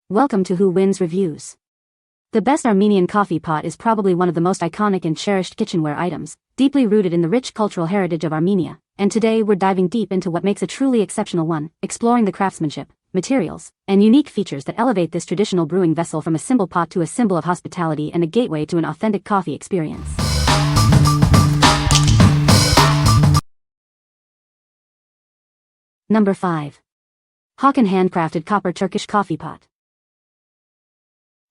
Welcome to Who Wins Reviews. The best Armenian coffee pot is probably one of the most iconic and cherished kitchenware items, deeply rooted in the rich cultural heritage of Armenia, and today we're diving deep into what makes a truly exceptional one, exploring the craftsmanship, materials, and unique features that elevate this traditional brewing vessel from a simple pot to a symbol of hospitality and a gateway to an authentic coffee experience. Number 5. Hakan Handcrafted Copper Turkish Coffee Pot.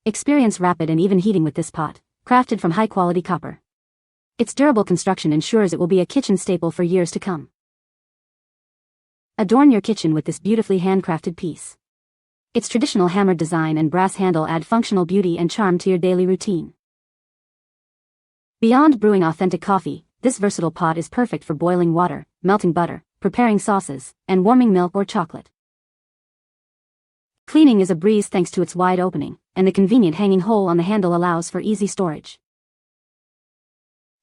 Experience rapid and even heating with this pot, crafted from high-quality copper. Its durable construction ensures it will be a kitchen staple for years to come. Adorn your kitchen with this beautifully handcrafted piece. Its traditional hammered design and brass handle add functional beauty and charm to your daily routine. Beyond brewing authentic coffee, this versatile pot is perfect for boiling water, melting butter, preparing sauces, and warming milk or chocolate. Cleaning is a breeze thanks to its wide opening, and the convenient hanging hole on the handle allows for easy storage.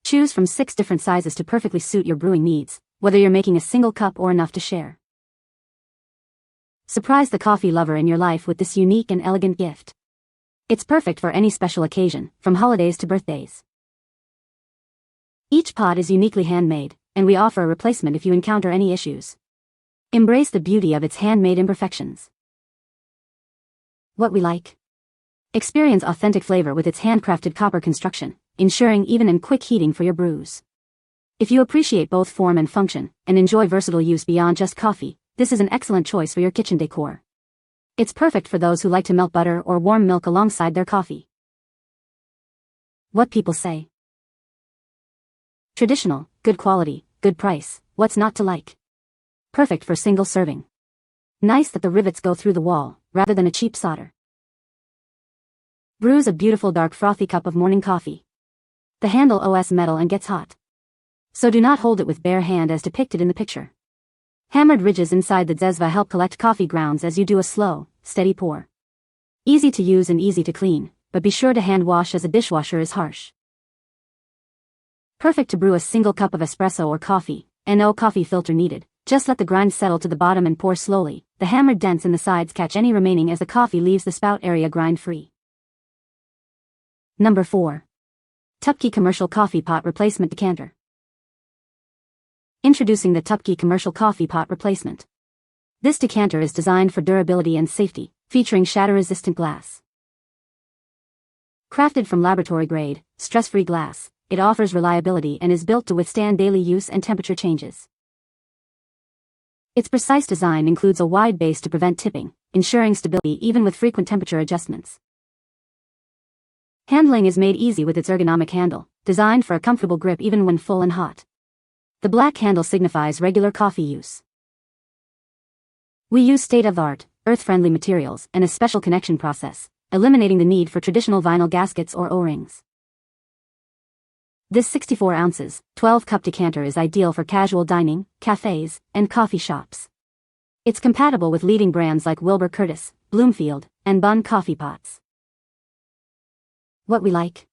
Choose from 6 different sizes to perfectly suit your brewing needs, whether you're making a single cup or enough to share. Surprise the coffee lover in your life with this unique and elegant gift. It's perfect for any special occasion, from holidays to birthdays. Each pot is uniquely handmade, and we offer a replacement if you encounter any issues. Embrace the beauty of its handmade imperfections. What we like. Experience authentic flavor with its handcrafted copper construction, ensuring even and quick heating for your brews. If you appreciate both form and function, and enjoy versatile use beyond just coffee, this is an excellent choice for your kitchen decor. It's perfect for those who like to melt butter or warm milk alongside their coffee. What people say. Traditional, good quality, good price, what's not to like? Perfect for single serving. Nice that the rivets go through the wall, rather than a cheap solder. Brews a beautiful dark frothy cup of morning coffee. The handle is metal and gets hot. So do not hold it with bare hand as depicted in the picture. Hammered ridges inside the dzezva help collect coffee grounds as you do a slow, steady pour. Easy to use and easy to clean, but be sure to hand wash as a dishwasher is harsh. Perfect to brew a single cup of espresso or coffee, and no coffee filter needed. Just let the grind settle to the bottom and pour slowly. The hammered dents in the sides catch any remaining as the coffee leaves the spout area grind-free. Number 4. Tupkee Commercial Coffee Pot Replacement Decanter. Introducing the Tupkee Commercial Coffee Pot Replacement. This decanter is designed for durability and safety, featuring shatter-resistant glass. Crafted from laboratory-grade, stress-free glass, it offers reliability and is built to withstand daily use and temperature changes. Its precise design includes a wide base to prevent tipping, ensuring stability even with frequent temperature adjustments. Handling is made easy with its ergonomic handle, designed for a comfortable grip even when full and hot. The black handle signifies regular coffee use. We use state-of-the-art, earth-friendly materials and a special connection process, eliminating the need for traditional vinyl gaskets or O-rings. This 64 ounces, 12-cup decanter is ideal for casual dining, cafes, and coffee shops. It's compatible with leading brands like Wilbur Curtis, Bloomfield, and Bunn coffee pots. What we like.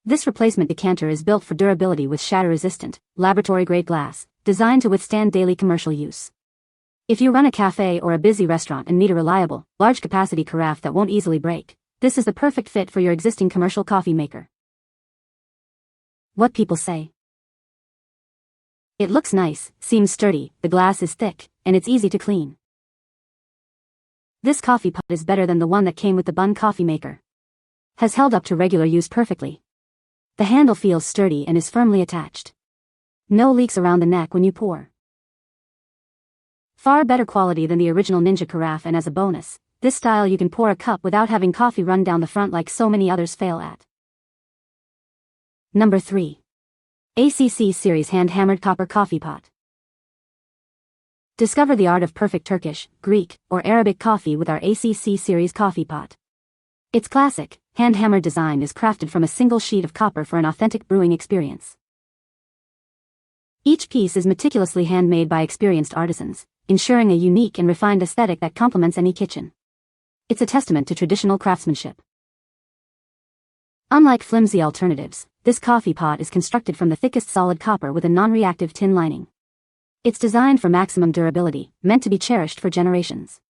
This replacement decanter is built for durability with shatter-resistant, laboratory-grade glass, designed to withstand daily commercial use. If you run a cafe or a busy restaurant and need a reliable, large-capacity carafe that won't easily break, this is the perfect fit for your existing commercial coffee maker. What people say. It looks nice, seems sturdy, the glass is thick, and it's easy to clean. This coffee pot is better than the one that came with the Bunn coffee maker. Has held up to regular use perfectly. The handle feels sturdy and is firmly attached. No leaks around the neck when you pour. Far better quality than the original Ninja carafe, and as a bonus, this style you can pour a cup without having coffee run down the front like so many others fail at. Number 3. ACC Series Hand-Hammered Copper Coffee Pot. Discover the art of perfect Turkish, Greek, or Arabic coffee with our ACC Series coffee pot. Its classic, hand-hammered design is crafted from a single sheet of copper for an authentic brewing experience. Each piece is meticulously handmade by experienced artisans, ensuring a unique and refined aesthetic that complements any kitchen. It's a testament to traditional craftsmanship. Unlike flimsy alternatives, this coffee pot is constructed from the thickest solid copper with a non-reactive tin lining. It's designed for maximum durability, meant to be cherished for generations.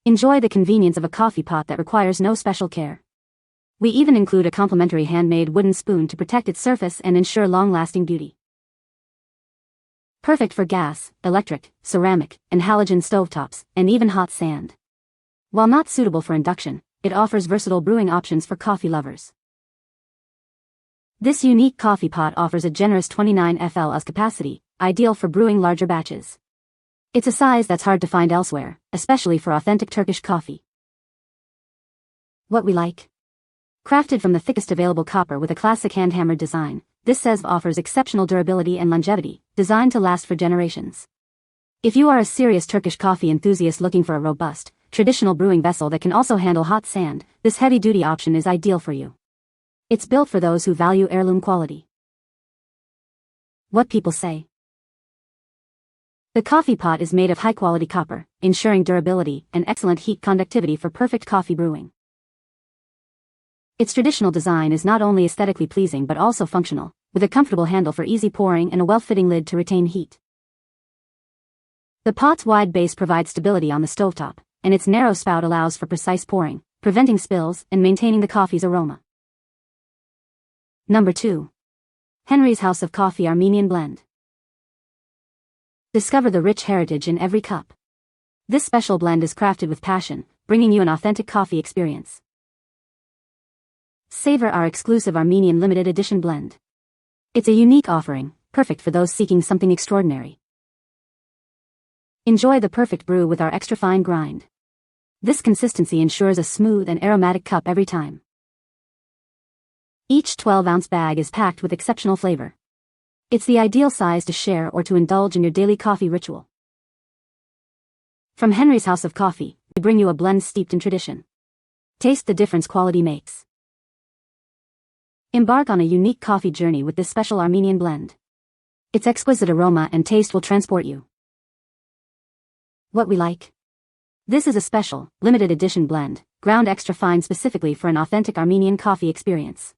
Enjoy the convenience of a coffee pot that requires no special care. We even include a complimentary handmade wooden spoon to protect its surface and ensure long-lasting beauty. Perfect for gas, electric, ceramic, and halogen stovetops, and even hot sand. While not suitable for induction, it offers versatile brewing options for coffee lovers. This unique coffee pot offers a generous 29 FLS capacity, ideal for brewing larger batches. It's a size that's hard to find elsewhere, especially for authentic Turkish coffee. What we like. Crafted from the thickest available copper with a classic hand-hammered design, this SESV offers exceptional durability and longevity, designed to last for generations. If you are a serious Turkish coffee enthusiast looking for a robust, traditional brewing vessel that can also handle hot sand, this heavy-duty option is ideal for you. It's built for those who value heirloom quality. What people say. The coffee pot is made of high-quality copper, ensuring durability and excellent heat conductivity for perfect coffee brewing. Its traditional design is not only aesthetically pleasing but also functional, with a comfortable handle for easy pouring and a well-fitting lid to retain heat. The pot's wide base provides stability on the stovetop, and its narrow spout allows for precise pouring, preventing spills and maintaining the coffee's aroma. Number 2. Henry's House of Coffee Armenian Blend. Discover the rich heritage in every cup. This special blend is crafted with passion, bringing you an authentic coffee experience. Savor our exclusive Armenian limited edition blend. It's a unique offering, perfect for those seeking something extraordinary. Enjoy the perfect brew with our extra fine grind. This consistency ensures a smooth and aromatic cup every time. Each 12-ounce bag is packed with exceptional flavor. It's the ideal size to share or to indulge in your daily coffee ritual. From Henry's House of Coffee, we bring you a blend steeped in tradition. Taste the difference quality makes. Embark on a unique coffee journey with this special Armenian blend. Its exquisite aroma and taste will transport you. What we like. This is a special, limited edition blend, ground extra fine specifically for an authentic Armenian coffee experience.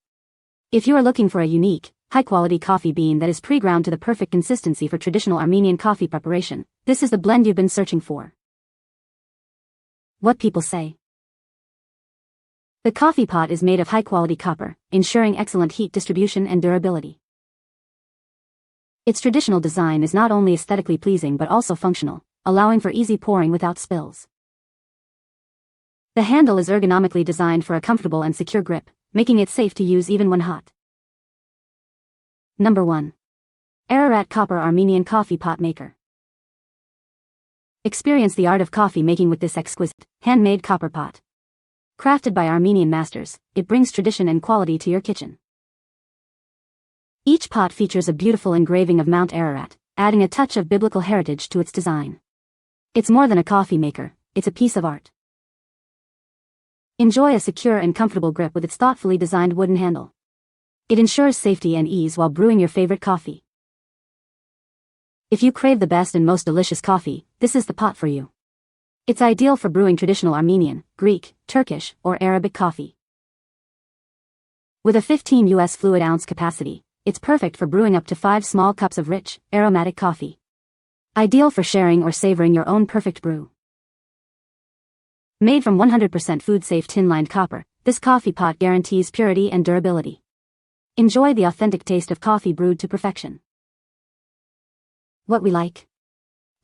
If you are looking for a unique, high-quality coffee bean that is pre-ground to the perfect consistency for traditional Armenian coffee preparation, this is the blend you've been searching for. What people say. The coffee pot is made of high-quality copper, ensuring excellent heat distribution and durability. Its traditional design is not only aesthetically pleasing but also functional, allowing for easy pouring without spills. The handle is ergonomically designed for a comfortable and secure grip, making it safe to use even when hot. Number 1. Ararat Copper Armenian Coffee Pot Maker. Experience the art of coffee making with this exquisite, handmade copper pot. Crafted by Armenian masters, it brings tradition and quality to your kitchen. Each pot features a beautiful engraving of Mount Ararat, adding a touch of biblical heritage to its design. It's more than a coffee maker, it's a piece of art. Enjoy a secure and comfortable grip with its thoughtfully designed wooden handle. It ensures safety and ease while brewing your favorite coffee. If you crave the best and most delicious coffee, this is the pot for you. It's ideal for brewing traditional Armenian, Greek, Turkish, or Arabic coffee. With a 15 US fluid ounce capacity, it's perfect for brewing up to 5 small cups of rich, aromatic coffee. Ideal for sharing or savoring your own perfect brew. Made from 100% food-safe tin-lined copper, this coffee pot guarantees purity and durability. Enjoy the authentic taste of coffee brewed to perfection. What we like.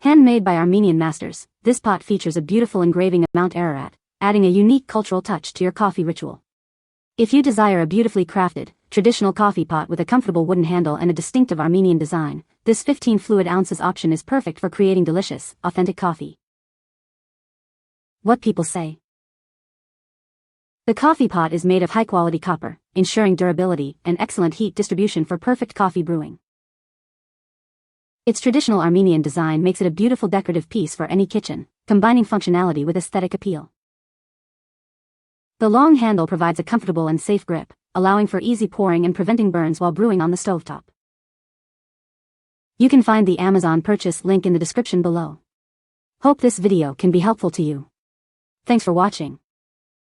Handmade by Armenian masters, this pot features a beautiful engraving of Mount Ararat, adding a unique cultural touch to your coffee ritual. If you desire a beautifully crafted, traditional coffee pot with a comfortable wooden handle and a distinctive Armenian design, this 15 fluid ounces option is perfect for creating delicious, authentic coffee. What people say. The coffee pot is made of high-quality copper, ensuring durability and excellent heat distribution for perfect coffee brewing. Its traditional Armenian design makes it a beautiful decorative piece for any kitchen, combining functionality with aesthetic appeal. The long handle provides a comfortable and safe grip, allowing for easy pouring and preventing burns while brewing on the stovetop. You can find the Amazon purchase link in the description below. Hope this video can be helpful to you. Thanks for watching.